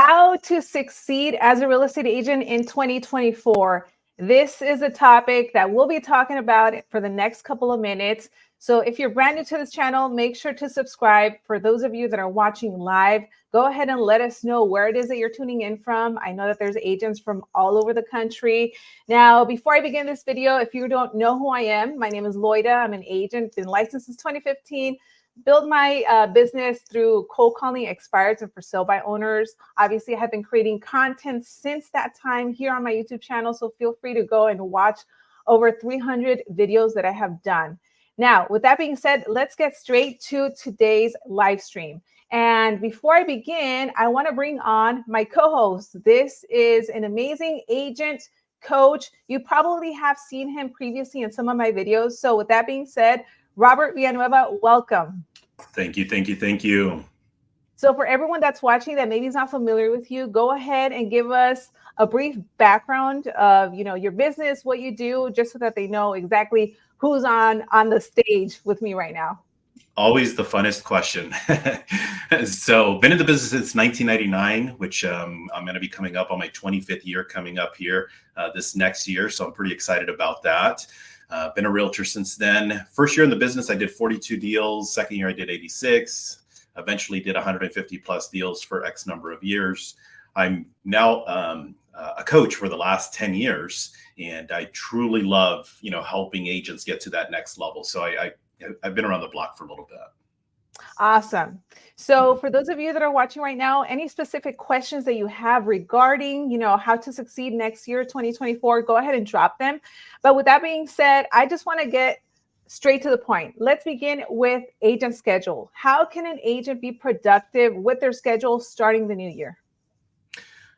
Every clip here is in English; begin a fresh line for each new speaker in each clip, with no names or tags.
How to succeed as a real estate agent in 2024. This is a topic that we'll be talking about for the next couple of minutes. So if you're brand new to this channel, make sure to subscribe. For those of you that are watching live, go ahead and let us know where it is that you're tuning in from. I know that there's agents from all over the country. Now, before I begin this video, if you don't know who I am, my name is Loida. I'm an agent, been licensed since 2015. Build my business through cold calling expireds and for sale by owners. Obviously, I have been creating content since that time here on my YouTube channel, so feel free to go and watch over 300 videos that I have done. Now, with that being said, let's get straight to today's live stream. And before I begin, I want to bring on my co-host. This is an amazing agent coach. You probably have seen him previously in some of my videos. So with that being said, Robert Villanueva, welcome.
Thank you.
So for everyone that's watching that maybe is not familiar with you, go ahead and give us a brief background of, your business, what you do, just so that they know exactly who's on the stage with me right now.
Always the funnest question. So been in the business since 1999, which I'm going to be coming up on my 25th year coming up here this next year. So I'm pretty excited about that. Been a realtor since then. First year in the business, I did 42 deals. Second year, I did 86. Eventually did 150 plus deals for X number of years. I'm now a coach for the last 10 years, and I truly love, helping agents get to that next level. So I've been around the block for a little bit.
Awesome. So for those of you that are watching right now, any specific questions that you have regarding, how to succeed next year, 2024, go ahead and drop them. But with that being said, I just want to get straight to the point. Let's begin with agent schedule. How can an agent be productive with their schedule starting the new year?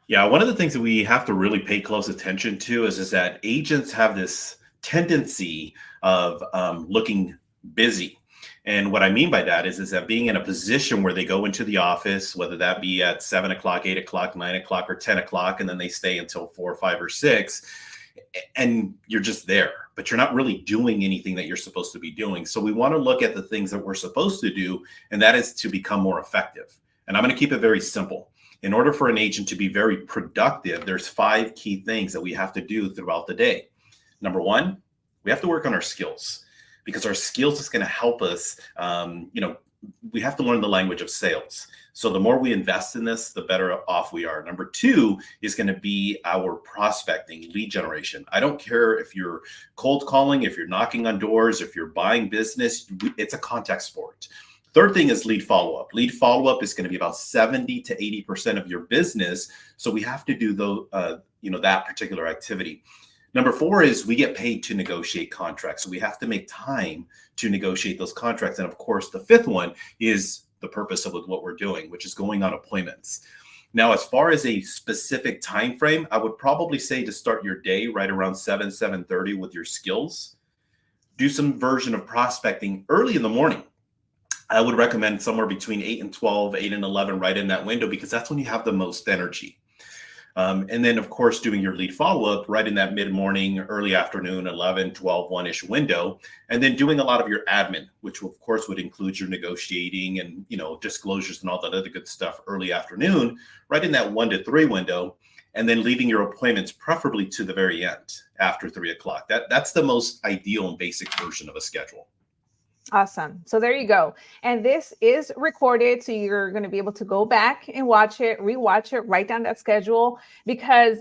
Yeah, one of the things that we have to really pay close attention to is that agents have this tendency of looking busy. And what I mean by that is that being in a position where they go into the office, whether that be at 7 o'clock, 8 o'clock, 9 o'clock, or 10 o'clock, and then they stay until 4, 5, or 6, and you're just there, but you're not really doing anything that you're supposed to be doing. So we want to look at the things that we're supposed to do, and that is to become more effective. And I'm going to keep it very simple. In order for an agent to be very productive, there's 5 key things that we have to do throughout the day. Number 1, we have to work on our skills, because our skills is going to help us. We have to learn the language of sales. So the more we invest in this, the better off we are. Number 2 is going to be our prospecting, lead generation. I don't care if you're cold calling, if you're knocking on doors, if you're buying business, it's a contact sport. Third thing is lead follow-up. Lead follow-up is going to be about 70 to 80% of your business. So we have to do that particular activity. Number 4 is we get paid to negotiate contracts. So we have to make time to negotiate those contracts. And of course, the 5th one is the purpose of what we're doing, which is going on appointments. Now, as far as a specific time frame, I would probably say to start your day right around 7:30 with your skills. Do some version of prospecting early in the morning. I would recommend somewhere between 8 and 12, 8 and 11, right in that window, because that's when you have the most energy. And then, of course, doing your lead follow-up right in that mid-morning, early afternoon, 11, 12, 1-ish window. And then doing a lot of your admin, which, of course, would include your negotiating and, disclosures and all that other good stuff early afternoon, right in that 1 to 3 window. And then leaving your appointments preferably to the very end after 3 o'clock. That's the most ideal and basic version of a schedule.
Awesome. So there you go. And this is recorded. So you're going to be able to go back and watch it, rewatch it, write down that schedule, because,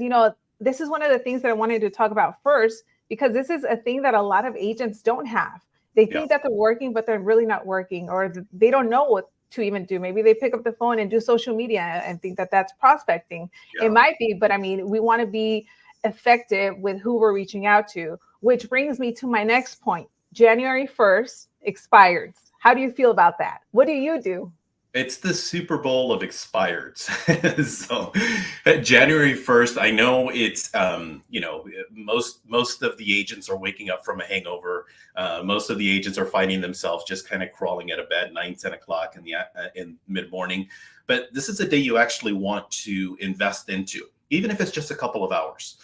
this is one of the things that I wanted to talk about first, because this is a thing that a lot of agents don't have. They think that they're working, but they're really not working, or they don't know what to even do. Maybe they pick up the phone and do social media and think that that's prospecting. Yeah. It might be, but we want to be effective with who we're reaching out to, which brings me to my next point. January 1st, expireds. How do you feel about that? What do you do?
It's the Super Bowl of expireds. So January 1st, I know it's, most of the agents are waking up from a hangover. Most of the agents are finding themselves just kind of crawling out of bed 9, 10 o'clock in mid-morning. But this is a day you actually want to invest into, even if it's just a couple of hours.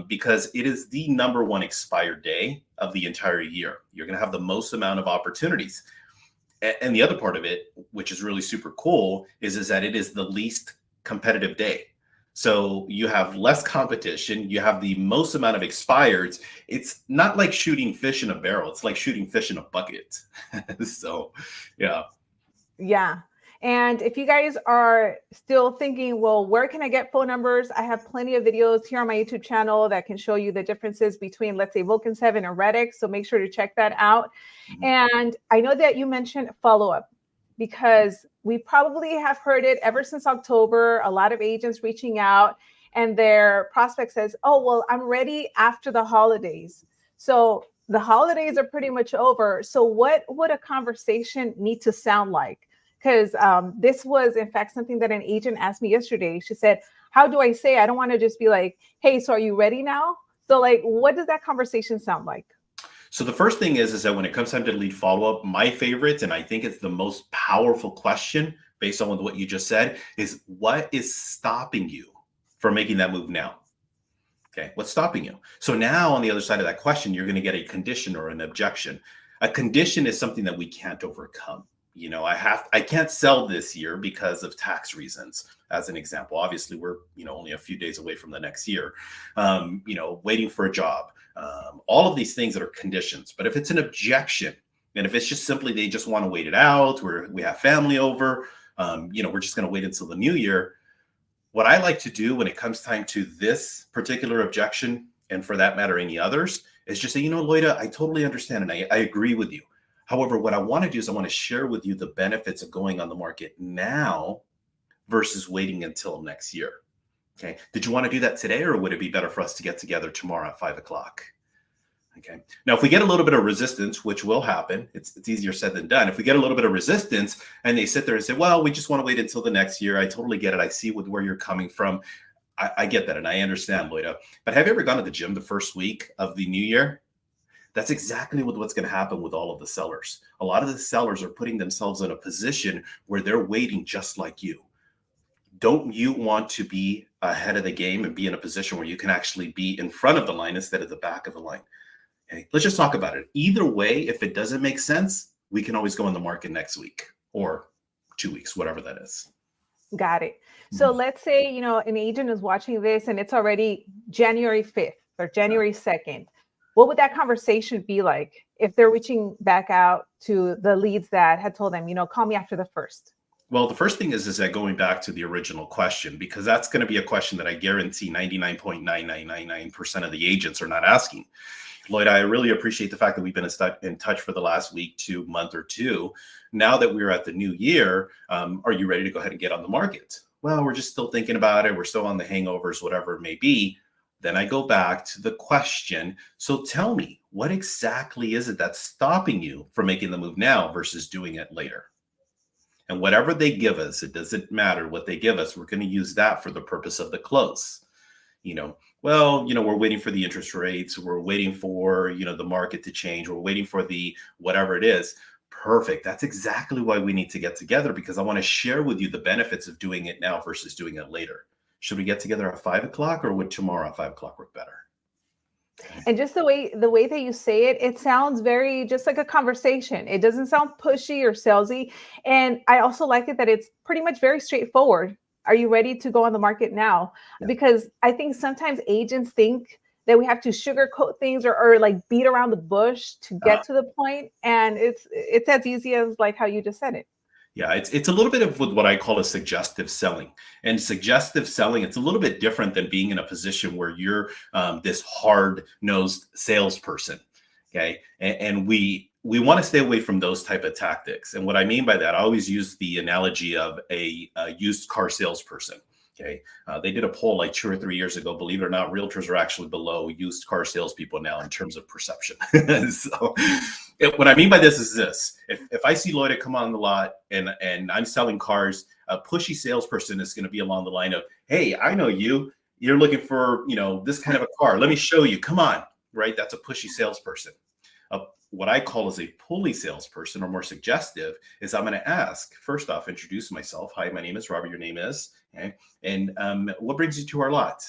Because it is the number 1 expired day of the entire year. You're going to have the most amount of opportunities. And the other part of it, which is really super cool, is that it is the least competitive day. So you have less competition, you have the most amount of expireds. It's not like shooting fish in a barrel, it's like shooting fish in a bucket. So, yeah.
Yeah. And if you guys are still thinking, well, where can I get phone numbers? I have plenty of videos here on my YouTube channel that can show you the differences between, let's say, Vulcan 7 and Redix. So make sure to check that out.
Mhm.
And I know that you mentioned follow-up because we probably have heard it ever since October. A lot of agents reaching out and their prospect says, oh, well, I'm ready after the holidays. So the holidays are pretty much over. So what would a conversation need to sound like? Because this was, in fact, something that an agent asked me yesterday. She said, how do I say? I don't want to just be like, hey, so are you ready now? So like, what does that conversation sound like?
So the first thing is that when it comes time to lead follow-up, my favorite, and I think it's the most powerful question based on what you just said, is what is stopping you from making that move now? Okay, what's stopping you? So now on the other side of that question, you're going to get a condition or an objection. A condition is something that we can't overcome. I can't sell this year because of tax reasons, as an example. Obviously, we're, only a few days away from the next year, waiting for a job, all of these things that are conditions. But if it's an objection, and if it's just simply they just want to wait it out, we have family over, we're just going to wait until the new year. What I like to do when it comes time to this particular objection, and for that matter, any others, is just say, Loida, I totally understand and I agree with you. However, what I want to do is I want to share with you the benefits of going on the market now versus waiting until next year. Okay. Did you want to do that today, or would it be better for us to get together tomorrow at 5 o'clock? Okay. Now, if we get a little bit of resistance, which will happen, it's easier said than done. If we get a little bit of resistance and they sit there and say, well, we just want to wait until the next year. I totally get it. I see where you're coming from. I get that. And I understand, Loida. But have you ever gone to the gym the first week of the new year? That's exactly what's going to happen with all of the sellers. A lot of the sellers are putting themselves in a position where they're waiting just like you. Don't you want to be ahead of the game and be in a position where you can actually be in front of the line instead of the back of the line? Okay, let's just talk about it. Either way, if it doesn't make sense, we can always go in the market next week or 2 weeks, whatever that is.
Got it. So let's say, an agent is watching this and it's already January 5th or January 2nd. What would that conversation be like if they're reaching back out to the leads that had told them, call me after the 1st?
Well, the first thing is that going back to the original question, because that's going to be a question that I guarantee 99.9999% of the agents are not asking. Loida, I really appreciate the fact that we've been in touch for the last week, month or two. Now that we're at the new year, are you ready to go ahead and get on the market? Well, we're just still thinking about it. We're still on the hangovers, whatever it may be. Then I go back to the question. So tell me, what exactly is it that's stopping you from making the move now versus doing it later? And whatever they give us, it doesn't matter what they give us. We're going to use that for the purpose of the close. We're waiting for the interest rates. We're waiting for, the market to change. We're waiting for the whatever it is. Perfect. That's exactly why we need to get together, because I want to share with you the benefits of doing it now versus doing it later. Should we get together at 5 o'clock, or would tomorrow at 5 o'clock work better?
And just the way that you say it, it sounds very just like a conversation. It doesn't sound pushy or salesy. And I also like it that it's pretty much very straightforward. Are you ready to go on the market now?
Yeah.
Because I think sometimes agents think that we have to sugarcoat things or like beat around the bush to get to the point. And it's as easy as like how you just said it.
Yeah, it's a little bit of what I call a suggestive selling. And suggestive selling, it's a little bit different than being in a position where you're this hard-nosed salesperson. Okay, and we want to stay away from those type of tactics. And what I mean by that, I always use the analogy of a used car salesperson. Okay, they did a poll like 2 or 3 years ago. Believe it or not, realtors are actually below used car salespeople now in terms of perception. So, what I mean by this is this: if I see Loida come on the lot and I'm selling cars, a pushy salesperson is going to be along the line of, "Hey, I know you. You're looking for this kind of a car. Let me show you. Come on." Right? That's a pushy salesperson. What I call as a pulley salesperson, or more suggestive, is I'm going to ask, first off, introduce myself. Hi, my name is Robert. Your name is, okay. And what brings you to our lot?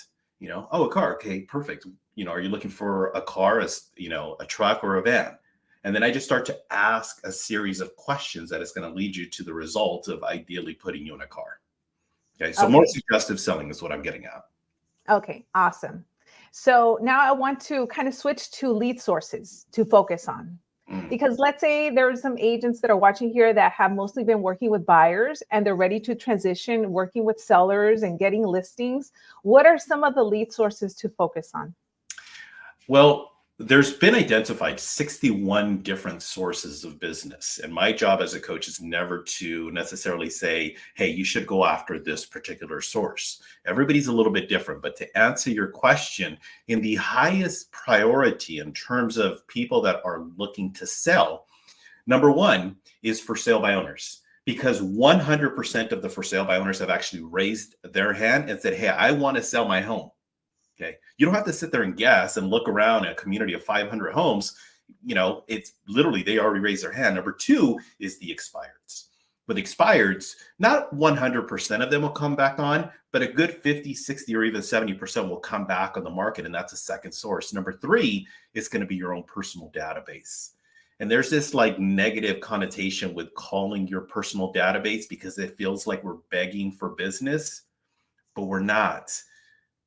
Oh, a car. Okay, perfect. Are you looking for a car, a truck, or a van? And then I just start to ask a series of questions that is going to lead you to the result of ideally putting you in a car. Okay, so more suggestive selling is what I'm getting at.
Okay, awesome. So now I want to kind of switch to lead sources to focus on. Because let's say there's some agents that are watching here that have mostly been working with buyers and they're ready to transition working with sellers and getting listings. What are some of the lead sources to focus on?
Well, there's been identified 61 different sources of business. And my job as a coach is never to necessarily say, hey, you should go after this particular source. Everybody's a little bit different. But to answer your question, in the highest priority in terms of people that are looking to sell, number one is for sale by owners. Because 100% of the for sale by owners have actually raised their hand and said, hey, I want to sell my home. Okay. You don't have to sit there and guess and look around a community of 500 homes. It's literally, they already raised their hand. Number two is the expireds. With expireds, not 100% of them will come back on, but a good 50, 60, or even 70% will come back on the market. And that's a second source. Number three is going to be your own personal database. And there's this like negative connotation with calling your personal database because it feels like we're begging for business, but we're not.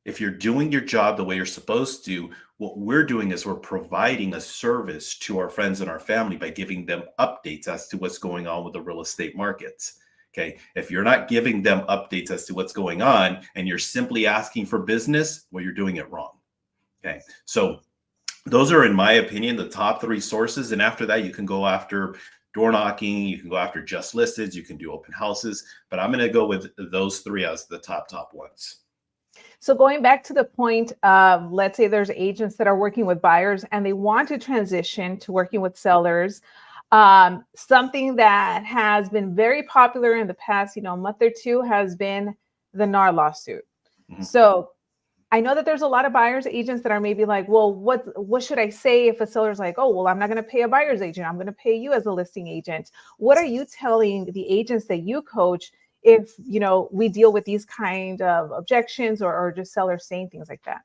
If you're doing your job the way you're supposed to, what we're doing is we're providing a service to our friends and our family by giving them updates as to what's going on with the real estate markets. Okay. If you're not giving them updates as to what's going on and you're simply asking for business, well, you're doing it wrong. Okay. So those are, in my opinion, the top three sources. And after that, you can go after door knocking, you can go after just listed, you can do open houses, but I'm going to go with those three as the top ones.
So going back to the point of, let's say there's agents that are working with buyers and they want to transition to working with sellers. Something that has been very popular in the past, month or two has been the NAR lawsuit. Mm-hmm. So I know that there's a lot of buyers agents that are maybe like, well, what should I say if a seller's like, oh, well, I'm not going to pay a buyer's agent. I'm going to pay you as a listing agent. What are you telling the agents that you coach if, we deal with these kind of objections or just sellers saying things like that?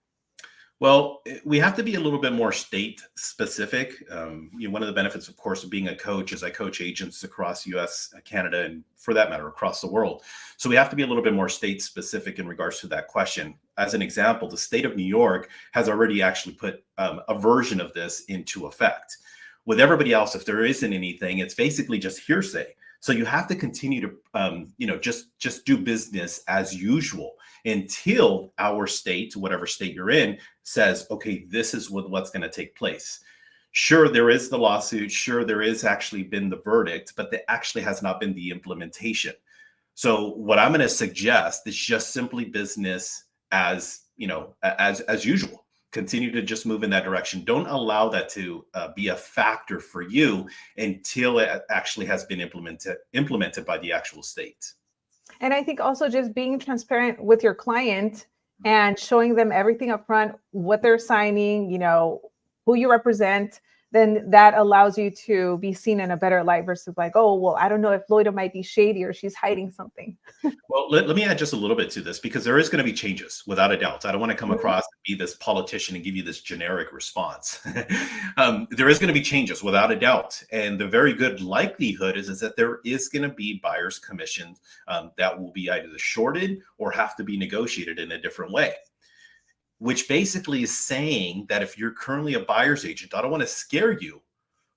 Well, we have to be a little bit more state specific. One of the benefits, of course, of being a coach is I coach agents across US, Canada, and for that matter, across the world. So we have to be a little bit more state specific in regards to that question. As an example, the state of New York has already actually put a version of this into effect. With everybody else, if there isn't anything, it's basically just hearsay. So you have to continue to, just do business as usual until our state, whatever state you're in, says, okay, this is what's going to take place. Sure, there is the lawsuit. Sure, there is actually been the verdict, but there actually has not been the implementation. So what I'm going to suggest is just simply business as usual. Continue to just move in that direction. Don't allow that to be a factor for you until it actually has been implemented by the actual state.
And I think also just being transparent with your client and showing them everything up front, what they're signing, who you represent, then that allows you to be seen in a better light versus like, oh, well, I don't know if Loida might be shady or she's hiding something.
Well, let me add just a little bit to this because there is going to be changes without a doubt. I don't want to come across and be this politician and give you this generic response. There is going to be changes without a doubt. And the very good likelihood is that there is going to be buyer's commissions that will be either shorted or have to be negotiated in a different way. Which basically is saying that if you're currently a buyer's agent, I don't want to scare you,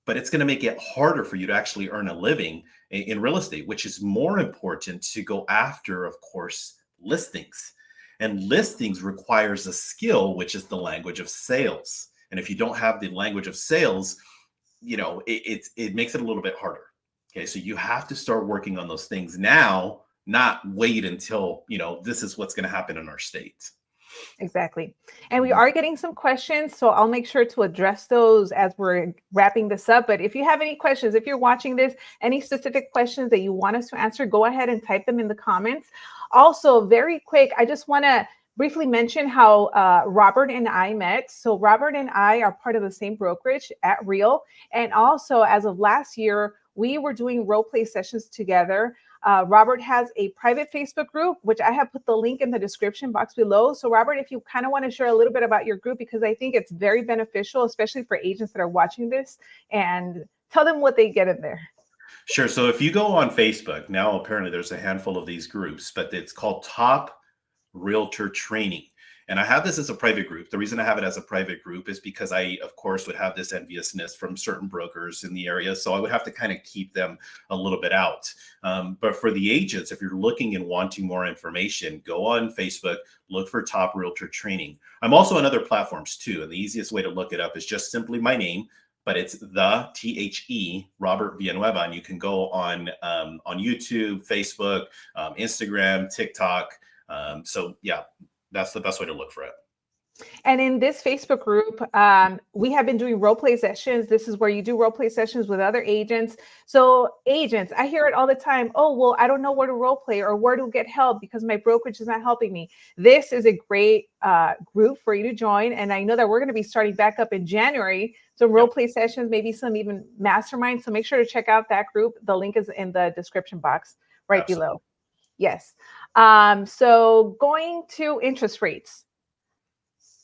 but it's going to make it harder for you to actually earn a living in real estate, which is more important to go after, of course, listings. And listings requires a skill, which is the language of sales. And if you don't have the language of sales, it makes it a little bit harder. Okay, so you have to start working on those things now, not wait until, this is what's going to happen in our state.
Exactly. And we are getting some questions, so I'll make sure to address those as we're wrapping this up. But if you have any questions, if you're watching this, any specific questions that you want us to answer, go ahead and type them in the comments. Also, very quick, I just want to briefly mention how Robert and I met. So Robert and I are part of the same brokerage at Real. And also, as of last year, we were doing role play sessions together. Robert has a private Facebook group, which I have put the link in the description box below. So Robert, if you kind of want to share a little bit about your group, because I think it's very beneficial, especially for agents that are watching this, and tell them what they get in there.
Sure. So if you go on Facebook, now apparently there's a handful of these groups, but it's called Top Realtor Training. And I have this as a private group. The reason I have it as a private group is because I, of course, would have this enviousness from certain brokers in the area. So I would have to kind of keep them a little bit out. But for the agents, if you're looking and wanting more information, go on Facebook, look for Top Realtor Training. I'm also on other platforms too. And the easiest way to look it up is just simply my name, but it's the THE Robert Villanueva, and you can go on YouTube, Facebook, Instagram, TikTok. So yeah, that's the best way to look for it.
And in this Facebook group, we have been doing role play sessions. This is where you do role play sessions with other agents. So agents, I hear it all the time. Oh, well, I don't know where to role play or where to get help because my brokerage is not helping me. This is a great group for you to join. And I know that we're going to be starting back up in January. Some role play sessions, maybe some even masterminds. So make sure to check out that group. The link is in the description box right below. Yes. So going to interest rates.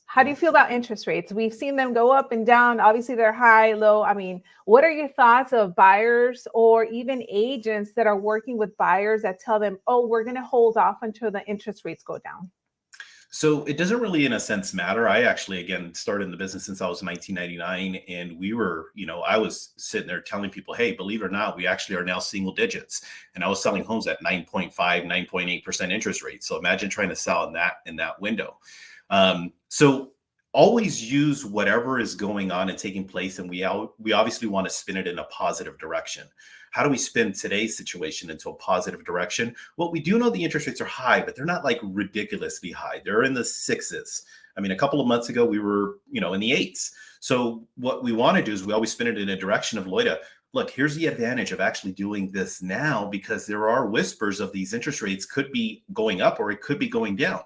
How do you feel about interest rates? We've seen them go up and down. Obviously, they're high, low. I mean, what are your thoughts of buyers or even agents that are working with buyers that tell them, oh, we're going to hold off until the interest rates go down?
So it doesn't really, in a sense, matter. I actually, again, started in the business since I was 1999. And we were, I was sitting there telling people, hey, believe it or not, we actually are now single digits. And I was selling homes at 9.5, 9.8% interest rate. So imagine trying to sell in that window. So always use whatever is going on and taking place. And we obviously want to spin it in a positive direction. How do we spin today's situation into a positive direction? Well, we do know the interest rates are high, but they're not like ridiculously high. They're in the sixes. I mean, a couple of months ago, we were, in the eights. So what we want to do is we always spin it in a direction of, Loida, look, here's the advantage of actually doing this now, because there are whispers of these interest rates could be going up or it could be going down.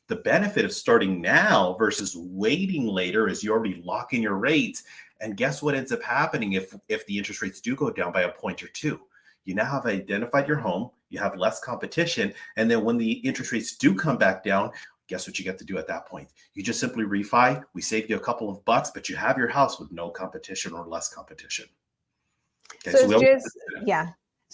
The benefit of starting now versus waiting later is you already lock in your rates. And guess what ends up happening if the interest rates do go down by a point or two? You now have identified your home, you have less competition. And then when the interest rates do come back down, guess what you get to do at that point? You just simply refi. We saved you a couple of bucks, but you have your house with no competition or less competition. Okay,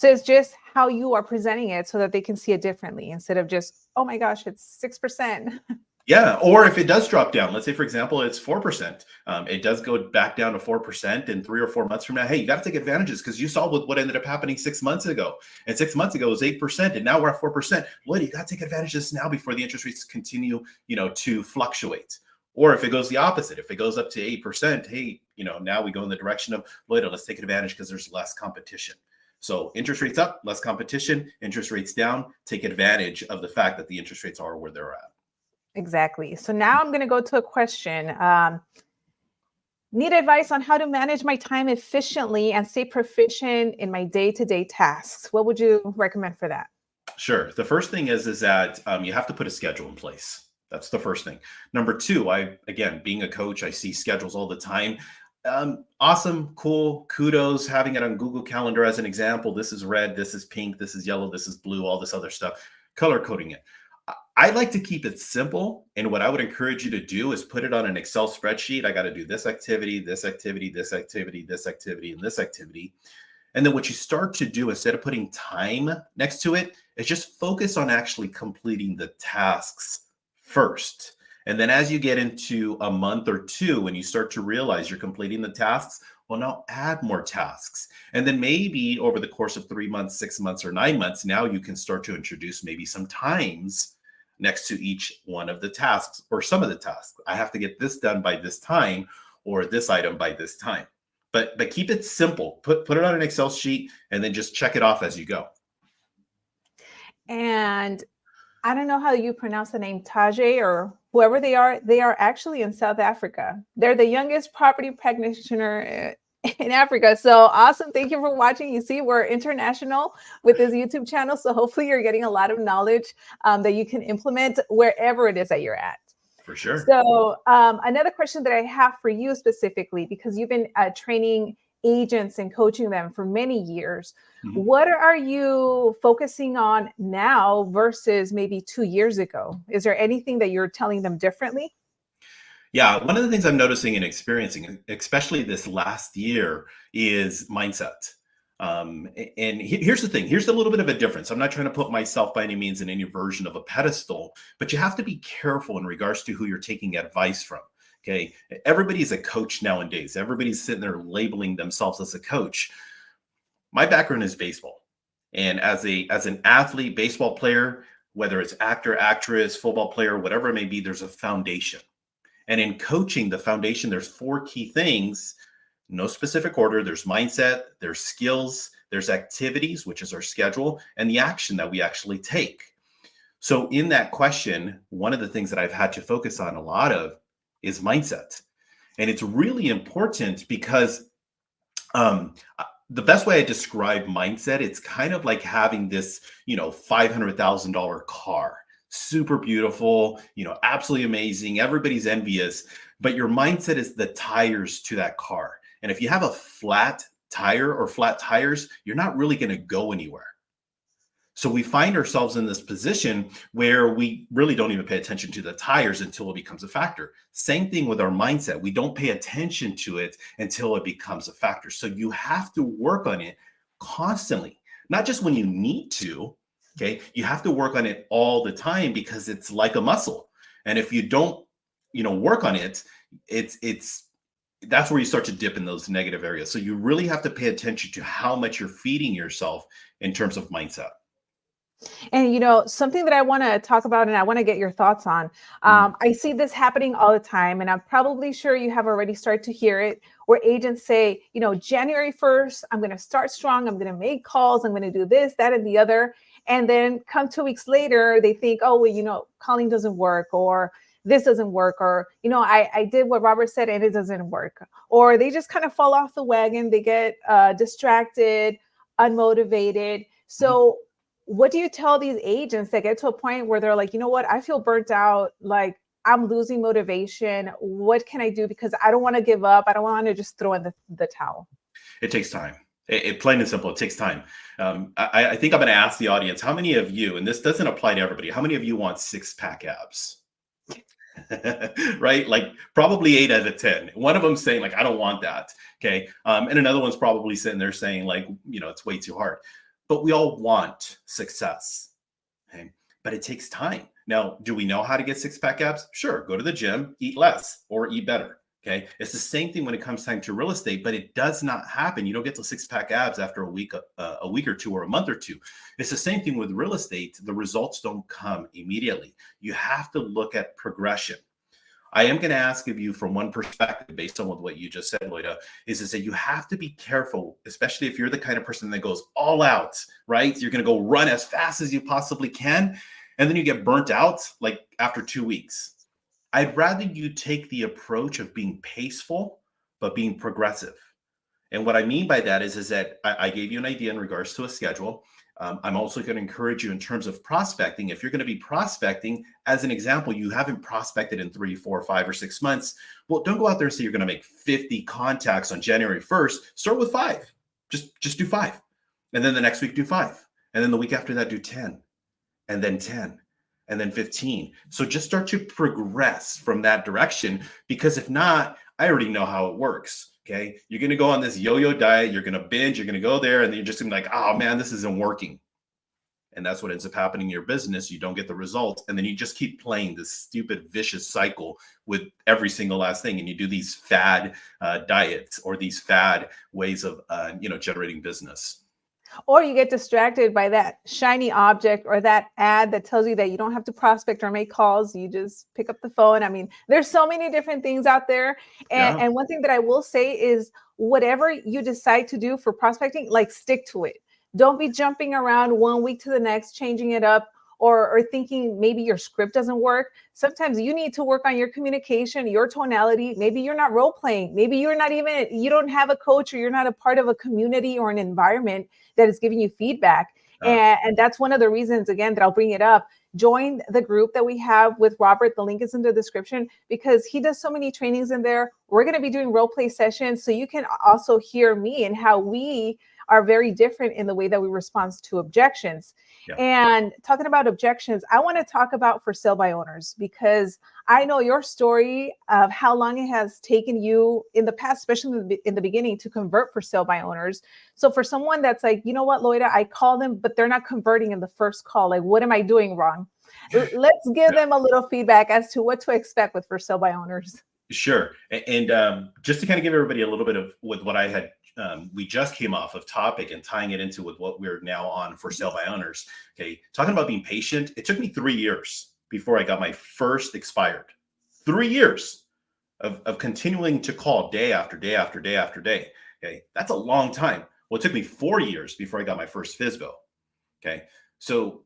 so it's just how you are presenting it so that they can see it differently instead of just, oh my gosh, it's 6%.
Yeah. Or if it does drop down, let's say, for example, it's 4%. It does go back down to 4% in 3 or 4 months from now. Hey, you got to take advantages because you saw what ended up happening 6 months ago. And 6 months ago it was 8%. And now we're at 4%. Loida, you got to take advantages now before the interest rates continue, to fluctuate. Or if it goes the opposite, if it goes up to 8%, hey, now we go in the direction of, Loida, let's take advantage because there's less competition. So interest rates up, less competition, interest rates down, take advantage of the fact that the interest rates are where they're at.
Exactly. So now I'm going to go to a question. Need advice on how to manage my time efficiently and stay proficient in my day-to-day tasks. What would you recommend for that?
Sure. The first thing is that you have to put a schedule in place. That's the first thing. Number two, again, being a coach, I see schedules all the time. Awesome, cool, kudos, having it on Google Calendar as an example. This is red, this is pink, this is yellow, this is blue, all this other stuff, color coding it. I like to keep it simple. And what I would encourage you to do is put it on an Excel spreadsheet. I got to do this activity, this activity, this activity, this activity, and this activity. And then what you start to do, instead of putting time next to it, is just focus on actually completing the tasks first. And then as you get into a month or two, when you start to realize you're completing the tasks, well, now add more tasks. And then maybe over the course of 3 months, 6 months, or 9 months, now you can start to introduce maybe some times next to each one of the tasks or some of the tasks. I have to get this done by this time or this item by this time. But keep it simple. Put it on an Excel sheet and then just check it off as you go.
And I don't know how you pronounce the name, Tajay or whoever they are. They are actually in South Africa. They're the youngest property practitioner in Africa. So awesome. Thank you for watching. You see, we're international with this YouTube channel. So hopefully you're getting a lot of knowledge that you can implement wherever it is that you're at.
For sure.
So another question that I have for you specifically, because you've been training agents and coaching them for many years, what are you focusing on now versus maybe 2 years ago? Is there anything that you're telling them differently?
Yeah, one of the things I'm noticing and experiencing, especially this last year, is mindset. Here's the thing. Here's a little bit of a difference. I'm not trying to put myself by any means in any version of a pedestal, but you have to be careful in regards to who you're taking advice from. Okay. Everybody's a coach nowadays. Everybody's sitting there labeling themselves as a coach. My background is baseball. And as an athlete, baseball player, whether it's actor, actress, football player, whatever it may be, there's a foundation. And in coaching, the foundation, there's 4 key things. No specific order. There's mindset, there's skills, there's activities, which is our schedule, and the action that we actually take. So in that question, one of the things that I've had to focus on a lot of is mindset. And it's really important because the best way I describe mindset, it's kind of like having this, $500,000 car, super beautiful, absolutely amazing. Everybody's envious, but your mindset is the tires to that car. And if you have a flat tire or flat tires, you're not really going to go anywhere. So we find ourselves in this position where we really don't even pay attention to the tires until it becomes a factor. Same thing with our mindset. We don't pay attention to it until it becomes a factor. So you have to work on it constantly, not just when you need to. Okay. You have to work on it all the time because it's like a muscle. And if you don't, work on it, that's where you start to dip in those negative areas. So you really have to pay attention to how much you're feeding yourself in terms of mindset.
And something that I want to talk about and I want to get your thoughts on. I see this happening all the time, and I'm probably sure you have already started to hear it, where agents say, January 1st, I'm going to start strong. I'm going to make calls. I'm going to do this, that, and the other. And then come 2 weeks later, they think, oh, well, calling doesn't work, or this doesn't work, or, I did what Robert said and it doesn't work. Or they just kind of fall off the wagon. They get distracted, unmotivated. So what do you tell these agents that get to a point where they're like, you know what, I feel burnt out, like I'm losing motivation. What can I do? Because I don't want to give up. I don't want to just throw in the towel.
It takes time. It plain and simple, it takes time. I think I'm going to ask the audience, how many of you, and this doesn't apply to everybody, how many of you want 6-pack abs? Right? Like probably 8 out of 10. One of them saying like, I don't want that. Okay. And another one's probably sitting there saying like, it's way too hard. But we all want success. Okay. But it takes time. Now, do we know how to get 6-pack abs? Sure. Go to the gym, eat less or eat better. Okay. It's the same thing when it comes time to real estate, but it does not happen. You don't get to 6-pack abs after a week or 2 or a month or 2. It's the same thing with real estate. The results don't come immediately. You have to look at progression. I am going to ask of you from one perspective, based on what you just said, Loida, is that you have to be careful, especially if you're the kind of person that goes all out, right? You're going to go run as fast as you possibly can, and then you get burnt out like after 2 weeks. I'd rather you take the approach of being paceful, but being progressive. And what I mean by that is that I gave you an idea in regards to a schedule. I'm also going to encourage you in terms of prospecting. If you're going to be prospecting, as an example, you haven't prospected in 3, 4, 5, or 6 months. Well, don't go out there and say you're going to make 50 contacts on January 1st. Start with 5. Just do 5. And then the next week, do 5. And then the week after that, do 10. And then 10. And then 15. So just start to progress from that direction, because if not, I already know how it works. Okay. You're going to go on this yo-yo diet. You're going to binge. You're going to go there and then you're just going to be like, oh man, this isn't working. And that's what ends up happening in your business. You don't get the results. And then you just keep playing this stupid, vicious cycle with every single last thing. And you do these fad diets or these fad ways of, generating business.
Or you get distracted by that shiny object or that ad that tells you that you don't have to prospect or make calls. You just pick up the phone. I mean, there's so many different things out there. And one thing that I will say is whatever you decide to do for prospecting, like stick to it. Don't be jumping around 1 week to the next, changing it up, or thinking maybe your script doesn't work. Sometimes you need to work on your communication, your tonality. Maybe you're not role playing. Maybe you don't have a coach, or you're not a part of a community or an environment that is giving you feedback. And that's one of the reasons, again, that I'll bring it up. Join the group that we have with Robert. The link is in the description, because he does so many trainings in there. We're going to be doing role play sessions, so you can also hear me and how we are very different in the way that we respond to objections.
Yeah.
And talking about objections, I want to talk about for sale by owners, because I know your story of how long it has taken you in the past, especially in the beginning, to convert for sale by owners. So for someone that's like, you know what, Loida, I call them, but they're not converting in the first call. Like, what am I doing wrong? Let's give them a little feedback as to what to expect with for sale by owners.
Sure. And just to kind of give everybody a little bit of with what I had, we just came off of topic and tying it into with what we're now on for sale by owners. Okay. Talking about being patient. It took me 3 years before I got my first expired. 3 years of continuing to call day after day after day after day. Okay. That's a long time. Well, it took me 4 years before I got my first FSBO. Okay. So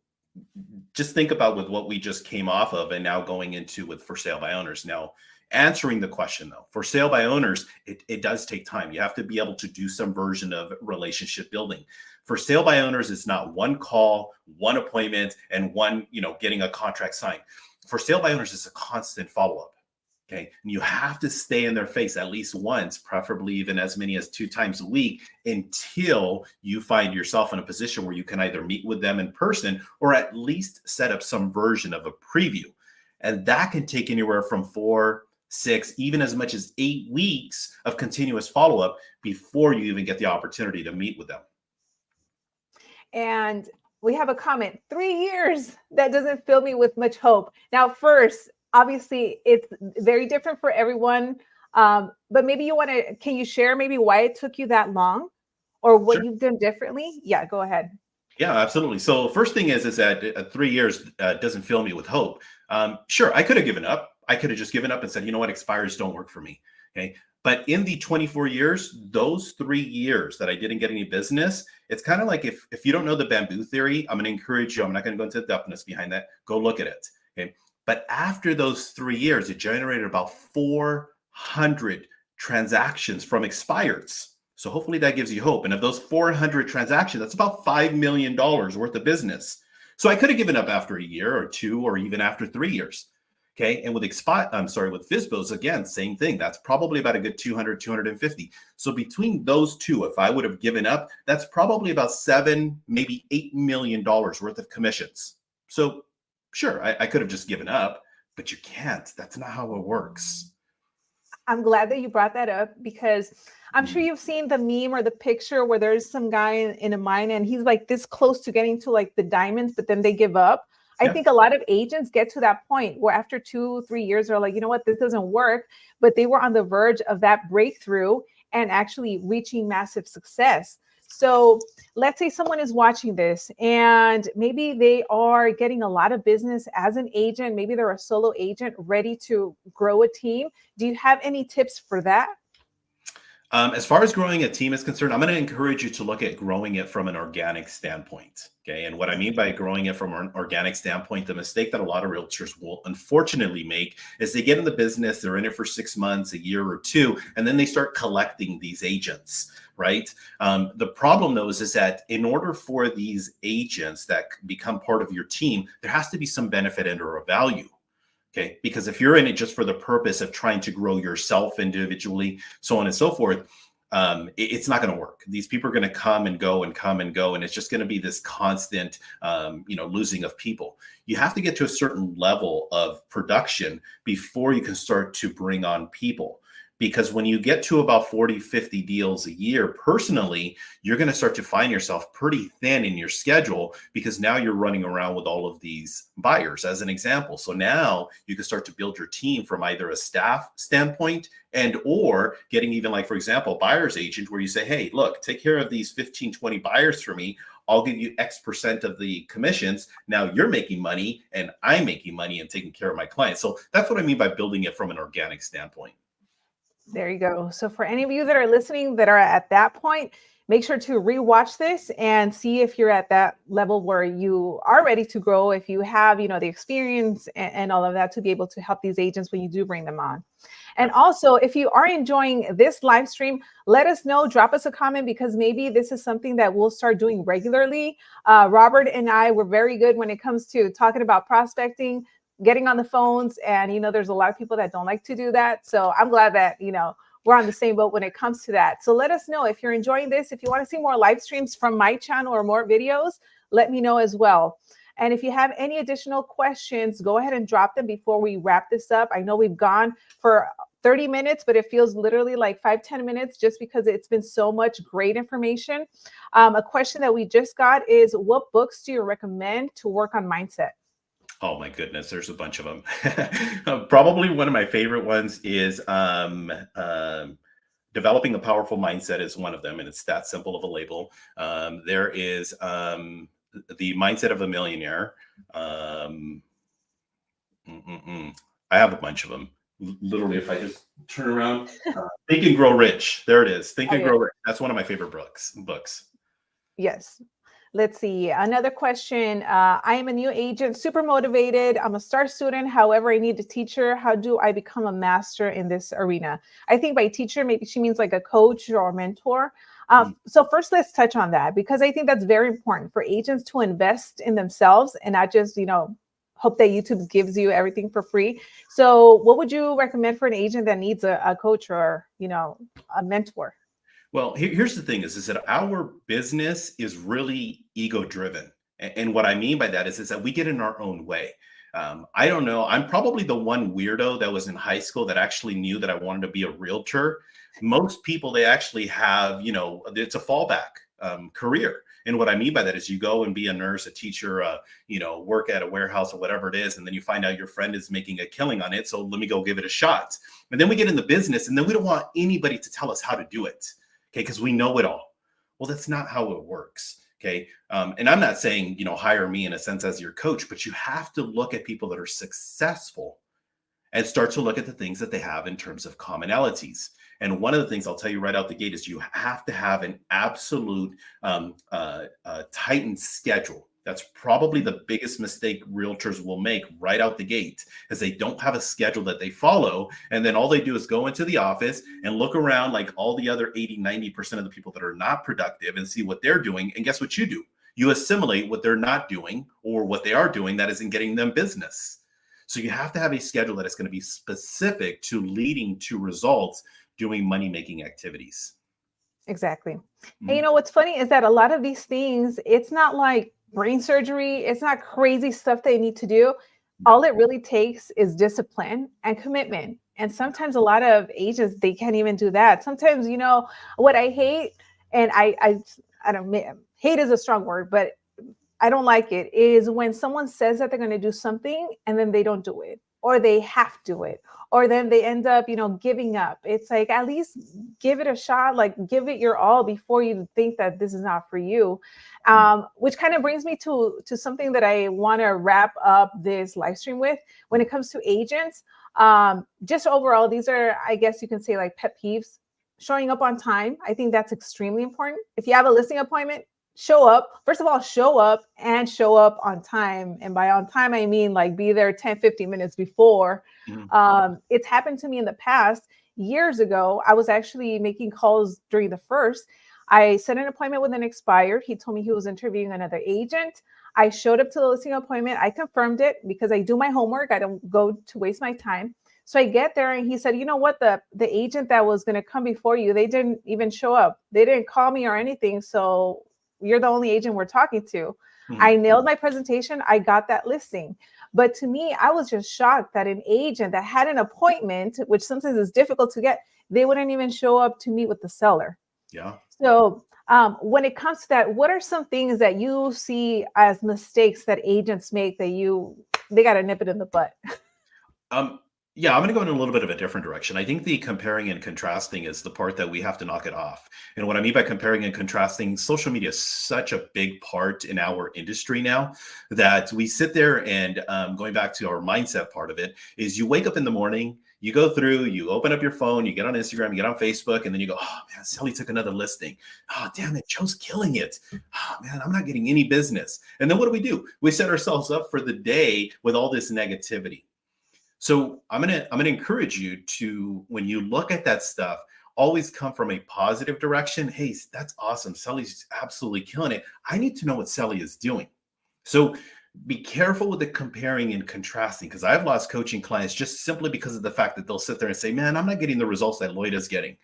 just think about with what we just came off of and now going into with for sale by owners. Now, answering the question though, for sale by owners, it does take time. You have to be able to do some version of relationship building. For sale by owners, it's not one call, one appointment, and one, getting a contract signed. For sale by owners, it's a constant follow-up. Okay. And you have to stay in their face at least once, preferably even as many as 2 times a week, until you find yourself in a position where you can either meet with them in person or at least set up some version of a preview. And that can take anywhere from 4, 6, even as much as 8 weeks of continuous follow-up before you even get the opportunity to meet with them.
And we have a comment, 3 years. That doesn't fill me with much hope. Now, first, obviously, it's very different for everyone. But maybe can you share maybe why it took you that long or what
Sure.
you've done differently? Yeah, go ahead.
Yeah, absolutely. So first thing is that 3 years doesn't fill me with hope. Sure, I could have given up. I could have just given up and said, you know what, expires don't work for me. Okay. But in the 24 years, those 3 years that I didn't get any business, it's kind of like if you don't know the bamboo theory, I'm going to encourage you. I'm not going to go into the depthness behind that. Go look at it. Okay. But after those 3 years, it generated about 400 transactions from expireds. So hopefully that gives you hope. And of those 400 transactions, that's about $5 million worth of business. So I could have given up after a year or 2, or even after 3 years. Okay. And with with FSBOs, again, same thing. That's probably about a good 200, 250. So between those two, if I would have given up, that's probably about $7, maybe $8 million worth of commissions. So sure, I could have just given up, but you can't. That's not how it works.
I'm glad that you brought that up, because I'm sure you've seen the meme or the picture where there's some guy in a mine and he's like this close to getting to like the diamonds, but then they give up. I think a lot of agents get to that point where after 2, 3 years, they're like, you know what, this doesn't work. But they were on the verge of that breakthrough and actually reaching massive success. So let's say someone is watching this and maybe they are getting a lot of business as an agent. Maybe they're a solo agent ready to grow a team. Do you have any tips for that?
As far as growing a team is concerned, I'm going to encourage you to look at growing it from an organic standpoint. Okay. And what I mean by growing it from an organic standpoint, the mistake that a lot of realtors will unfortunately make is they get in the business, they're in it for 6 months, a year or 2, and then they start collecting these agents, right? The problem though is that in order for these agents that become part of your team, there has to be some benefit and or a value. Okay. Because if you're in it just for the purpose of trying to grow yourself individually, so on and so forth, it's not going to work. These people are going to come and go and come and go. And it's just going to be this constant, losing of people. You have to get to a certain level of production before you can start to bring on people. Because when you get to about 40, 50 deals a year, personally, you're going to start to find yourself pretty thin in your schedule, because now you're running around with all of these buyers as an example. So now you can start to build your team from either a staff standpoint and or getting even like, for example, buyer's agent, where you say, hey, look, take care of these 15, 20 buyers for me. I'll give you X% of the commissions. Now you're making money and I'm making money and taking care of my clients. So that's what I mean by building it from an organic standpoint.
There you go. So for any of you that are listening that are at that point, make sure to rewatch this and see if you're at that level where you are ready to grow, if you have, the experience and all of that to be able to help these agents when you do bring them on. And also, if you are enjoying this live stream, let us know, drop us a comment, because maybe this is something that we'll start doing regularly. Robert and I were very good when it comes to talking about prospecting, getting on the phones. And, there's a lot of people that don't like to do that. So I'm glad that, we're on the same boat when it comes to that. So let us know if you're enjoying this. If you want to see more live streams from my channel or more videos, let me know as well. And if you have any additional questions, go ahead and drop them before we wrap this up. I know we've gone for 30 minutes, but it feels literally like 5-10 minutes just because it's been so much great information. A question that we just got is, what books do you recommend to work on mindset?
Oh my goodness, there's a bunch of them. Probably one of my favorite ones is Developing a Powerful Mindset is one of them, and it's that simple of a label. There is The Mindset of a Millionaire. I have a bunch of them. Literally, if I just turn around, Think and Grow Rich. There it is. Think and Grow Rich. That's one of my favorite books.
Yes. Let's see. Another question. I am a new agent, super motivated. I'm a star student. However, I need a teacher. How do I become a master in this arena? I think by teacher, maybe she means like a coach or a mentor. So first, let's touch on that, because I think that's very important for agents to invest in themselves and not just, hope that YouTube gives you everything for free. So what would you recommend for an agent that needs a coach or, a mentor?
Well, here's the thing is that our business is really ego driven. And what I mean by that is that we get in our own way. I don't know. I'm probably the one weirdo that was in high school that actually knew that I wanted to be a realtor. Most people, they actually have, it's a fallback career. And what I mean by that is you go and be a nurse, a teacher, work at a warehouse or whatever it is. And then you find out your friend is making a killing on it. So let me go give it a shot. And then we get in the business and then we don't want anybody to tell us how to do it. Okay, because we know it all. Well, that's not how it works. Okay. And I'm not saying, hire me in a sense as your coach, but you have to look at people that are successful and start to look at the things that they have in terms of commonalities. And one of the things I'll tell you right out the gate is you have to have an absolute tightened schedule. That's probably the biggest mistake realtors will make right out the gate, is they don't have a schedule that they follow. And then all they do is go into the office and look around like all the other 80-90% of the people that are not productive and see what they're doing. And guess what you do? You assimilate what they're not doing or what they are doing that isn't getting them business. So you have to have a schedule that is going to be specific to leading to results doing money-making activities.
Exactly. And what's funny is that a lot of these things, it's not like brain surgery. It's not crazy stuff they need to do. All it really takes is discipline and commitment. And sometimes a lot of agents, they can't even do that. Sometimes, what I hate, and I don't, hate is a strong word, but I don't like it, is when someone says that they're going to do something and then they don't do it, or they have to do it, or then they end up, giving up. It's like, at least give it a shot, like give it your all before you think that this is not for you. Which kind of brings me to something that I want to wrap up this live stream with. When it comes to agents, just overall, these are, I guess you can say, like pet peeves. Showing up on time. I think that's extremely important. If you have a listing appointment, show up. First of all, show up on time. And by on time, I mean like be there 10-15 minutes before. It's happened to me in the past. Years ago, I was actually making calls during the first. I set an appointment with an expired. He told me he was interviewing another agent. I showed up to the listing appointment. I confirmed it because I do my homework. I don't go to waste my time. So I get there and he said, you know what, the agent that was going to come before you, they didn't even show up. They didn't call me or anything. So you're the only agent we're talking to. I nailed my presentation. I got that listing. But to me, I was just shocked that an agent that had an appointment, which sometimes is difficult to get, they wouldn't even show up to meet with the seller. Yeah. So when it comes to that, what are some things that you see as mistakes that agents make that they got to nip it in the butt?
Yeah, I'm going to go in a little bit of a different direction. I think the comparing and contrasting is the part that we have to knock it off. And what I mean by comparing and contrasting, social media is such a big part in our industry now that we sit there and going back to our mindset part of it is you wake up in the morning, you go through, you open up your phone, you get on Instagram, you get on Facebook, and then you go, oh man, Sally took another listing. Oh, damn it, Joe's killing it. Oh man, I'm not getting any business. And then what do? We set ourselves up for the day with all this negativity. So I'm gonna encourage you to, when you look at that stuff, always come from a positive direction. Hey, that's awesome. Sally's absolutely killing it. I need to know what Sally is doing. So be careful with the comparing and contrasting, because I've lost coaching clients just simply because of the fact that they'll sit there and say, man, I'm not getting the results that Loida's getting.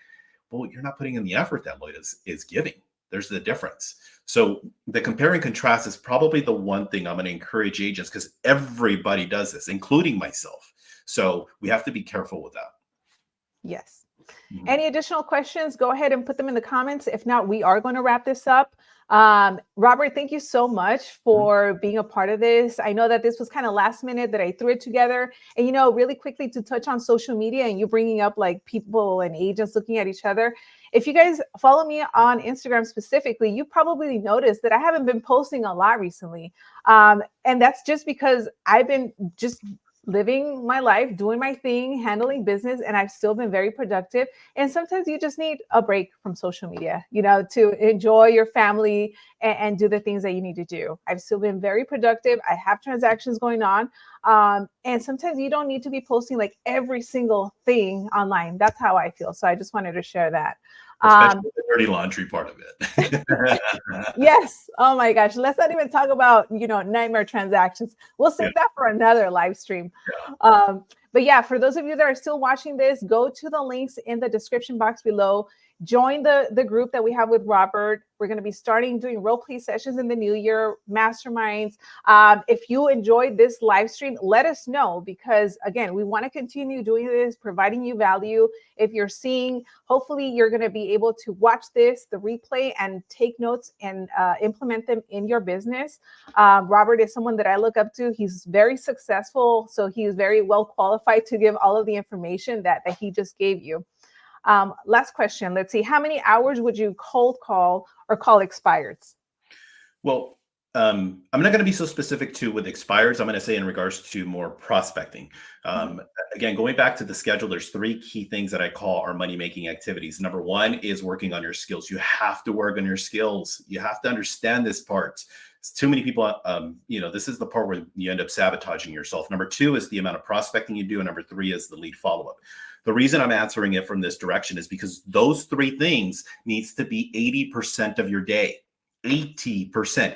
Well, you're not putting in the effort that Loida is giving. There's the difference. So the compare and contrast is probably the one thing I'm going to encourage agents, because everybody does this, including myself. So we have to be careful with that.
Yes. Any additional questions? Go ahead and put them in the comments. If not, we are going to wrap this up. Robert, thank you so much for being a part of this. I know that this was kind of last minute that I threw it together. And, you know, really quickly to touch on social media and you bringing up like people and agents looking at each other. If you guys follow me on Instagram specifically, you probably noticed that I haven't been posting a lot recently. And that's just because I've been just living my life, doing my thing, handling business, and I've still been very productive. And sometimes you just need a break from social media, you know, to enjoy your family and do the things that you need to do. I've still been very productive. I have transactions going on. And sometimes you don't need to be posting like every single thing online. That's how I feel. So I just wanted to share that.
Especially the dirty laundry part of it.
Yes. Oh my gosh. Let's not even talk about, you know, nightmare transactions. We'll save that for another live stream. But yeah, for those of you that are still watching this, go to the links in the description box below. Join the group that we have with Robert. We're going to be starting doing role play sessions in the new year, masterminds. If you enjoyed this live stream, let us know, because again, we want to continue doing this, providing you value. If you're seeing, hopefully you're going to be able to watch this, the replay, and take notes and implement them in your business. Robert is someone that I look up to. He's very successful, so he's very well qualified to give all of the information that he just gave you. Last question. Let's see. How many hours would you cold call or call expireds?
Well, I'm not going to be so specific with expireds. I'm going to say in regards to more prospecting. Again, going back to the schedule, there's 3 key things that I call our money-making activities. Number 1 is working on your skills. You have to work on your skills. You have to understand this part. It's too many people, you know, this is the part where you end up sabotaging yourself. Number 2 is the amount of prospecting you do. And number 3 is the lead follow-up. The reason I'm answering it from this direction is because those 3 things needs to be 80% of your day. 80%,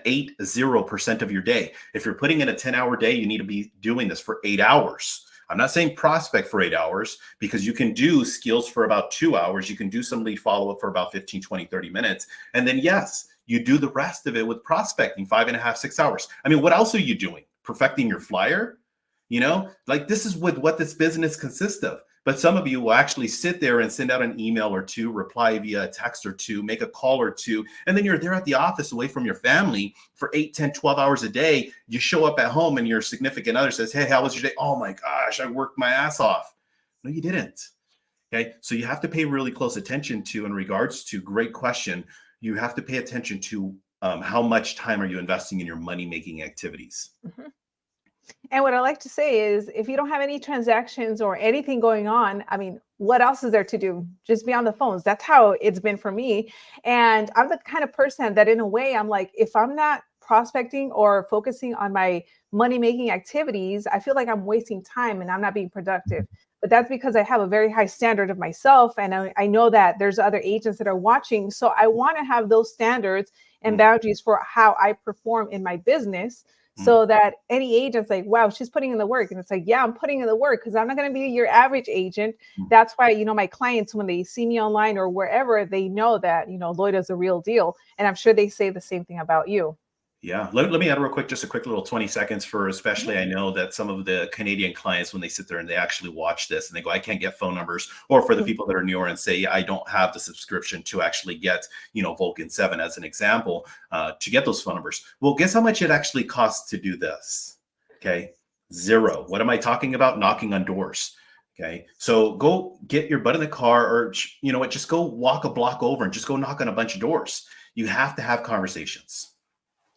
80% of your day. If you're putting in a 10-hour day, you need to be doing this for 8 hours. I'm not saying prospect for 8 hours, because you can do skills for about 2 hours. You can do some lead follow-up for about 15, 20, 30 minutes. And then, yes, you do the rest of it with prospecting, 5.5, 6 hours. I mean, what else are you doing? Perfecting your flyer? You know, like this is what this business consists of. But some of you will actually sit there and send out an email or 2, reply via a text or 2, make a call or 2, and then you're there at the office away from your family for 8, 10, 12 hours a day. You show up at home and your significant other says, hey, how was your day? Oh my gosh, I worked my ass off. No, you didn't. Okay, so you have to pay really close attention to, in regards to, great question, you have to pay attention to how much time are you investing in your money-making activities.
And what I like to say is, if you don't have any transactions or anything going on, I mean, what else is there to do? Just be on the phones. That's how it's been for me. And I'm the kind of person that, in a way, I'm like, if I'm not prospecting or focusing on my money-making activities, I feel like I'm wasting time and I'm not being productive. But that's because I have a very high standard of myself. And I know that there's other agents that are watching. So I want to have those standards and boundaries for how I perform in my business, so that any agent's like, wow, she's putting in the work. And it's like, yeah, I'm putting in the work, because I'm not going to be your average agent. That's why, you know, my clients, when they see me online or wherever, they know that, you know, Loida's a real deal. And I'm sure they say the same thing about you.
Yeah. Let me add real quick, just a quick little 20 seconds for, especially, I know that some of the Canadian clients, when they sit there and they actually watch this and they go, I can't get phone numbers, or for the people that are newer and say, I don't have the subscription to actually get, you know, Vulcan 7 as an example, to get those phone numbers. Well, guess how much it actually costs to do this? Okay. 0. What am I talking about? Knocking on doors. Okay. So go get your butt in the car, or, you know what, just go walk a block over and just go knock on a bunch of doors. You have to have conversations.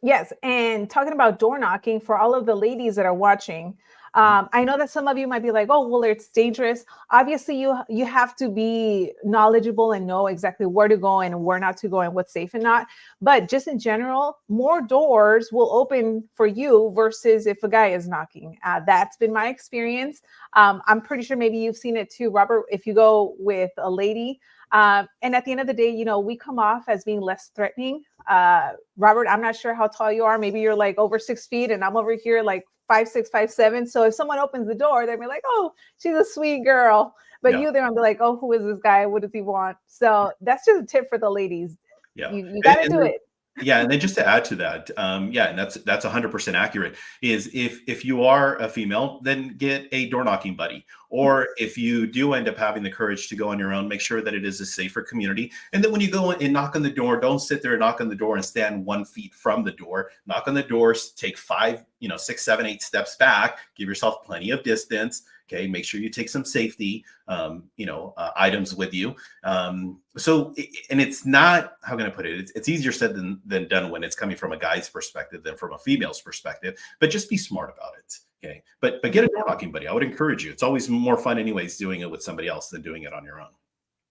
Yes. And talking about door knocking, for all of the ladies that are watching, I know that some of you might be like, oh, well, it's dangerous. Obviously, you have to be knowledgeable and know exactly where to go and where not to go and what's safe and not. But just in general, more doors will open for you versus if a guy is knocking. That's been my experience. I'm pretty sure maybe you've seen it too, Robert, if you go with a lady. And at the end of the day, we come off as being less threatening. Robert, I'm not sure how tall you are. Maybe you're like over 6 feet and I'm over here like 5'6", 5'7". So if someone opens the door, they'll be like, oh, she's a sweet girl. But
Yeah.
you there, I'm like, oh, who is this guy? What does he want? So that's just a tip for the ladies.
Yeah.
You got to do it.
Yeah, and then just to add to that, yeah, and that's 100% accurate. Is if you are a female, then get a door knocking buddy, or if you do end up having the courage to go on your own, make sure that it is a safer community. And then when you go and knock on the door, don't sit there and knock on the door and stand 1 feet from the door. Knock on the doors, take 5, 6, 7, 8 steps back. Give yourself plenty of distance. Okay, make sure you take some safety, items with you. And it's not, how can I put it? It's easier said than done when it's coming from a guy's perspective than from a female's perspective. But just be smart about it. Okay, but get a door knocking buddy. I would encourage you. It's always more fun, anyways, doing it with somebody else than doing it on your own.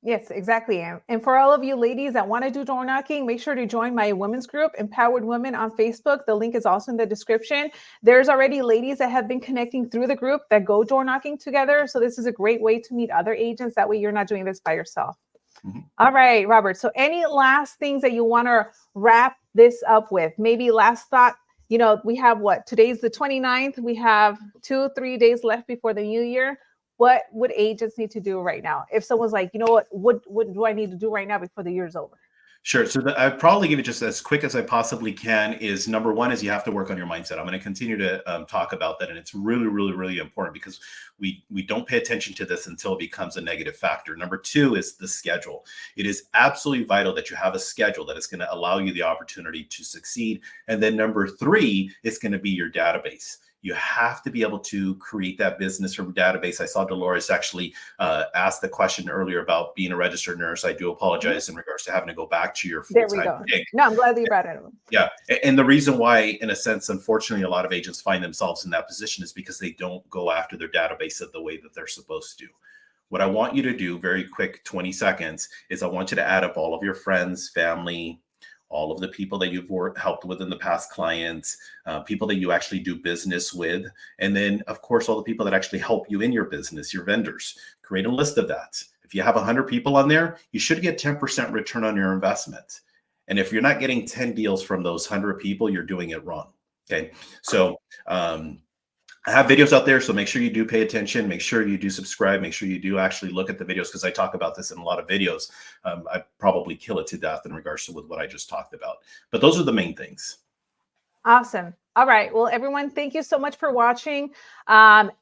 Yes, exactly. And for all of you ladies that want to do door knocking, make sure to join my women's group, Empowered Women on Facebook. The link is also in the description. There's already ladies that have been connecting through the group that go door knocking together. So this is a great way to meet other agents. That way you're not doing this by yourself. Mm-hmm. All right, Robert. So any last things that you want to wrap this up with? Maybe last thought. We have today's the 29th. We have 2-3 days left before the new year. What would agents need to do right now? If someone's like, what do I need to do right now before the year's over?
Sure. So I'd probably give it just as quick as I possibly can. Is number one is you have to work on your mindset. I'm going to continue to talk about that. And it's really, really, really important because we don't pay attention to this until it becomes a negative factor. Number two is the schedule. It is absolutely vital that you have a schedule that is going to allow you the opportunity to succeed. And then number three is going to be your database. You have to be able to create that business from database. I saw Dolores actually ask the question earlier about being a registered nurse. I do apologize in regards to having to go back to your full-time gig.
No, I'm glad you brought it up.
Yeah. And the reason why, in a sense, unfortunately, a lot of agents find themselves in that position is because they don't go after their database the way that they're supposed to. What I want you to do, very quick, 20 seconds, is I want you to add up all of your friends, family, all of the people that you've helped with in the past, clients, people that you actually do business with, and then, of course, all the people that actually help you in your business, your vendors. Create a list of that. If you have 100 people on there, you should get 10% return on your investment. And if you're not getting 10 deals from those 100 people, you're doing it wrong. Okay, so I have videos out there, so make sure you do pay attention. Make sure you do subscribe. Make sure you do actually look at the videos because I talk about this in a lot of videos. I probably kill it to death in regards to with what I just talked about. But those are the main things.
Awesome. All right. Well, everyone, thank you so much for watching.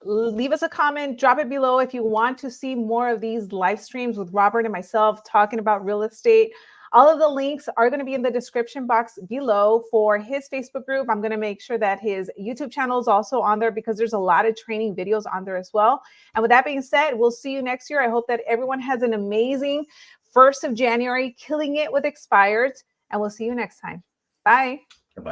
Leave us a comment. Drop it below if you want to see more of these live streams with Robert and myself talking about real estate. All of the links are going to be in the description box below for his Facebook group. I'm going to make sure that his YouTube channel is also on there because there's a lot of training videos on there as well. And with that being said, we'll see you next year. I hope that everyone has an amazing 1st of January, killing it with expireds. And we'll see you next time. Bye.
Bye.